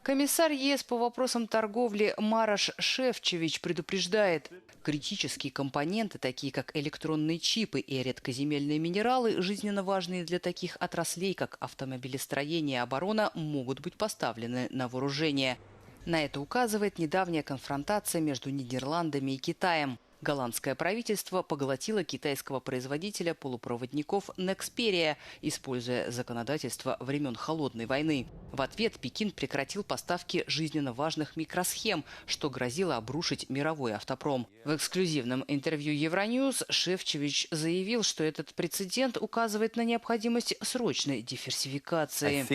Комиссар ЕС по вопросам торговли Марош Шефчович предупреждает, критические компоненты, такие как электронные чипы и редкоземельные минералы, жизненно важные для таких отраслей, как автомобилестроение и оборона, могут быть поставлены на вооружение. На это указывает недавняя конфронтация между Нидерландами и Китаем. Голландское правительство поглотило китайского производителя полупроводников Nexperia, используя законодательство времен Холодной войны. В ответ Пекин прекратил поставки жизненно важных микросхем, что грозило обрушить мировой автопром. В эксклюзивном интервью Euronews Шефчович заявил, что этот прецедент указывает на необходимость срочной диверсификации.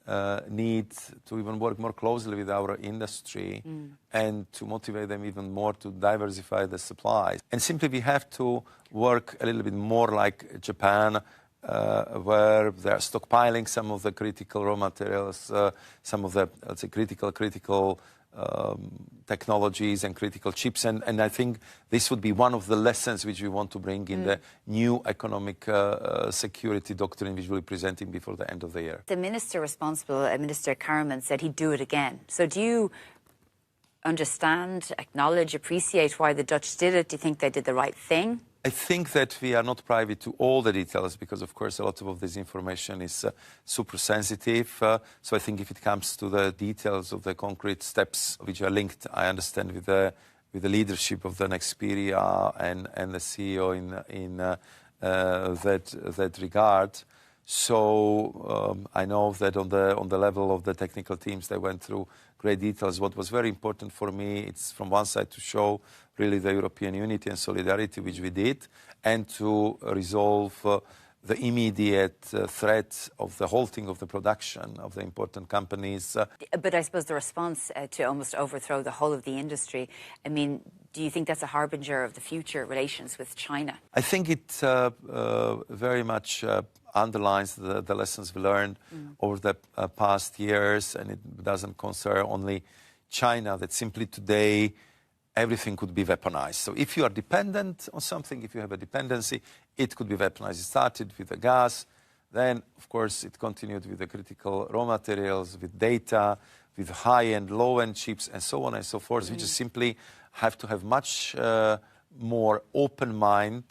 Need to even work more closely with our industry and to motivate them even more to diversify the supplies. And simply we have to work a little bit more like Japan, where they're stockpiling some of the critical raw materials, some of the, let's say, critical technologies and critical chips. And I think this would be one of the lessons which we want to bring in the new economic security doctrine which we'll be presenting before the end of the year. The minister responsible, Minister Karaman, said he'd do it again. So do you understand, acknowledge, appreciate why the Dutch did it? Do you think they did the right thing? I think that we are not privy to all the details because, of course, a lot of this information is super sensitive. So I think if it comes to the details of the concrete steps which are linked, I understand with the leadership of the Nexperia and the CEO in that regard. So I know that on the level of the technical teams, they went through great details. What was very important for me, it's from one side to show really the European unity and solidarity, which we did, and to resolve the immediate threat of the halting of the production of the important companies. But I suppose the response to almost overthrow the whole of the industry, I mean, do you think that's a harbinger of the future relations with China? I think it very much underlines the lessons we learned over the past years, and it doesn't concern only China, that simply today everything could be weaponized. So if you are dependent on something, if you have a dependency, it could be weaponized. It started with the gas, then, of course, it continued with the critical raw materials, with data, with high-end, low-end chips, and so on and so forth. We just simply have to have much more open mind.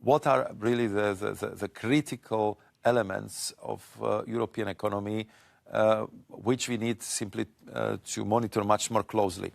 What are really the critical elements of European economy, which we need simply to monitor much more closely.